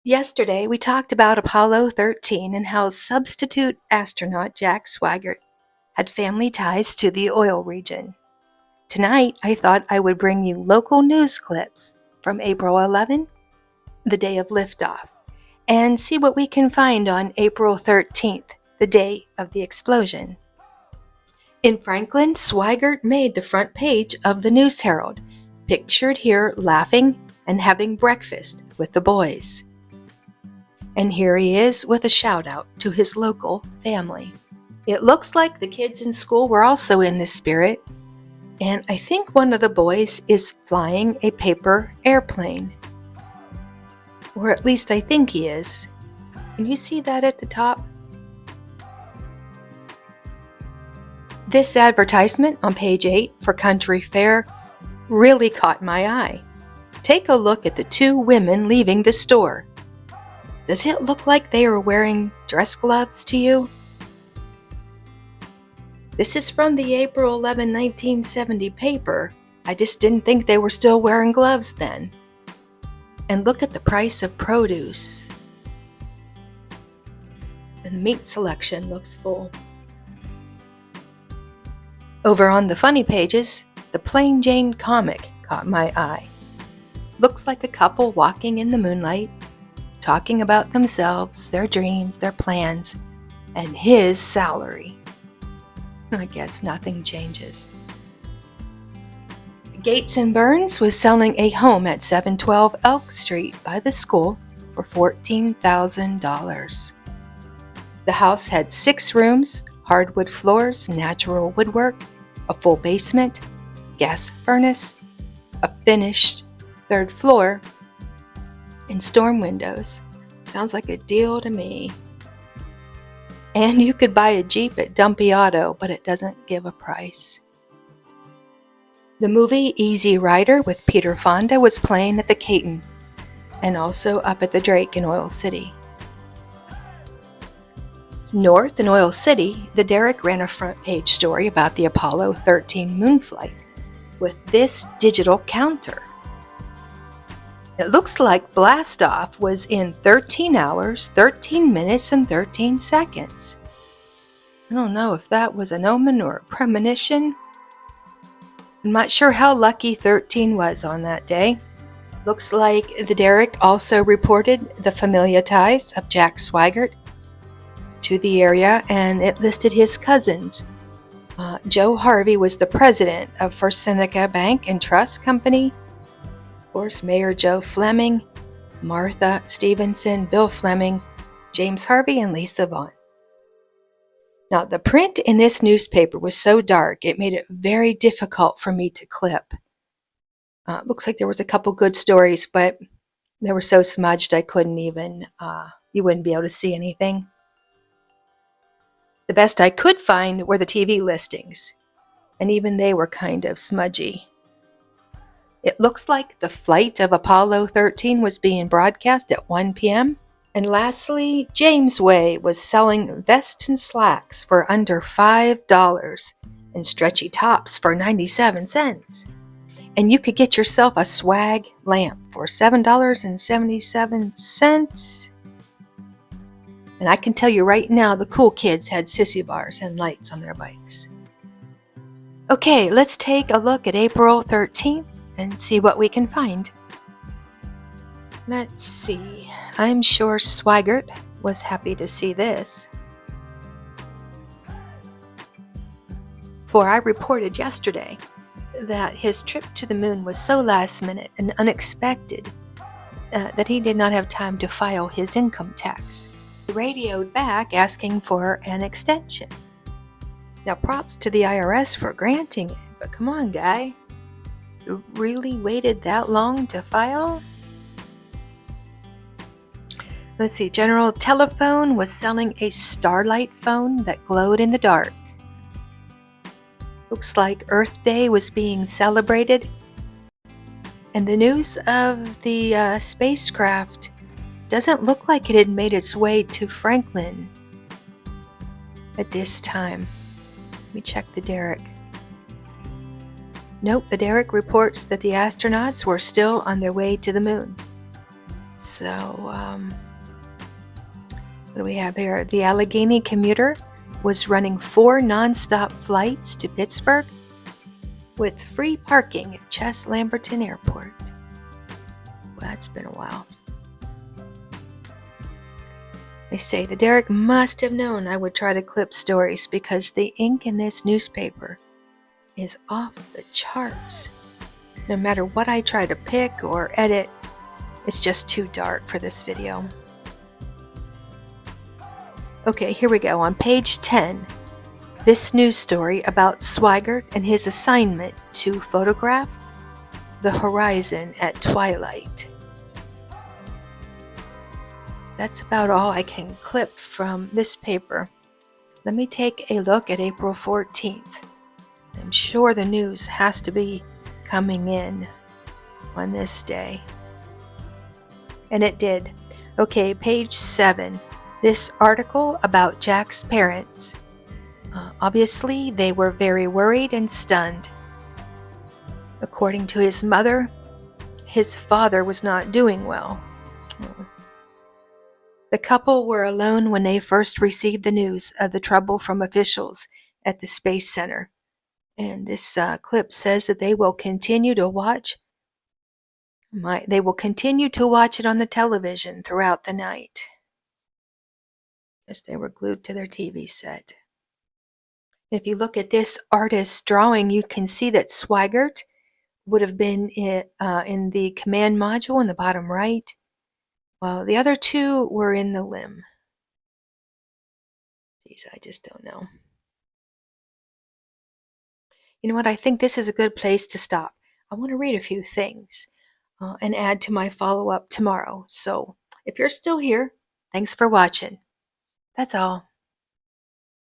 Yesterday, we talked about Apollo 13 and how substitute astronaut Jack Swigert had family ties to the oil region. Tonight, I thought I would bring you local news clips from April 11, the day of liftoff, and see what we can find on April 13th, the day of the explosion. In Franklin, Swigert made the front page of the News Herald, pictured here laughing and having breakfast with the boys. And here he is with a shout out to his local family. It looks like the kids in school were also in this spirit, and I think one of the boys is flying a paper airplane. Or at least I think he is. Can you see that at the top? This advertisement on page 8 for Country Fair really caught my eye. Take a look at the two women leaving the store. Does it look like they are wearing dress gloves to you? This is from the April 11, 1970 paper. I just didn't think they were still wearing gloves then. And look at the price of produce. The meat selection looks full. Over on the funny pages, the Plain Jane comic caught my eye. Looks like a couple walking in the moonlight, talking about themselves, their dreams, their plans, and his salary. I guess nothing changes. Gates and Burns was selling a home at 712 Elk Street by the school for $14,000. The house had 6 rooms, hardwood floors, natural woodwork, a full basement, gas furnace, a finished 3rd floor, and storm windows. Sounds like a deal to me. And you could buy a Jeep at Dumpy Auto, but it doesn't give a price. The movie Easy Rider with Peter Fonda was playing at the Caton and also up at the Drake in Oil City. North in Oil City, the Derrick ran a front page story about the Apollo 13 moon flight with this digital counter. It looks like blastoff was in 13 hours, 13 minutes, and 13 seconds. I don't know if that was an omen or a premonition. I'm not sure how lucky 13 was on that day. Looks like the Derrick also reported the familiar ties of Jack Swigert to the area, and it listed his cousins. Joe Harvey was the president of First Seneca Bank and Trust Company. Of course, Mayor Joe Fleming, Martha Stevenson, Bill Fleming, James Harvey, and Lisa Vaughn. Now, the print in this newspaper was so dark, it made it very difficult for me to clip. Looks like there was a couple good stories, but they were so smudged I couldn't even, you wouldn't be able to see anything. The best I could find were the TV listings, and even they were kind of smudgy. It looks like the flight of Apollo 13 was being broadcast at 1 p.m. And lastly, James Way was selling vests and slacks for under $5 and stretchy tops for 97 cents. And you could get yourself a swag lamp for $7.77. And I can tell you right now, the cool kids had sissy bars and lights on their bikes. Okay, let's take a look at April 13th and see what we can find. Let's see. I'm sure Swigert was happy to see this. For I reported yesterday that his trip to the moon was so last minute and unexpected that he did not have time to file his income tax. He radioed back asking for an extension. Now, props to the IRS for granting it, but come on, guy. You really waited that long to file? Let's see. General Telephone was selling a Starlight phone that glowed in the dark. Looks like Earth Day was being celebrated. And the news of the spacecraft doesn't look like it had made its way to Franklin at this time. Let me check the Derrick. Nope, the Derrick reports that the astronauts were still on their way to the moon. So, what do we have here? The Allegheny commuter was running 4 nonstop flights to Pittsburgh with free parking at Chess Lamberton Airport. Well, that's been a while. They say the Derek must have known I would try to clip stories because the ink in this newspaper is off the charts. No matter what I try to pick or edit, it's just too dark for this video. Okay, here we go. On page 10, this news story about Swigert and his assignment to photograph the horizon at twilight. That's about all I can clip from this paper. Let me take a look at April 14th. I'm sure the news has to be coming in on this day. And it did. Okay, page 7. This article about Jack's parents. Obviously, they were very worried and stunned. According to his mother, his father was not doing well. The couple were alone when they first received the news of the trouble from officials at the Space Center. And this clip says that they will continue to watch. They will continue to watch it on the television throughout the night, as they were glued to their TV set. If you look at this artist's drawing, you can see that Swigert would have been in the command module in the bottom right, while the other two were in the limb. Geez, I just don't know. You know what? I think this is a good place to stop. I want to read a few things and add to my follow-up tomorrow. So if you're still here, thanks for watching. That's all.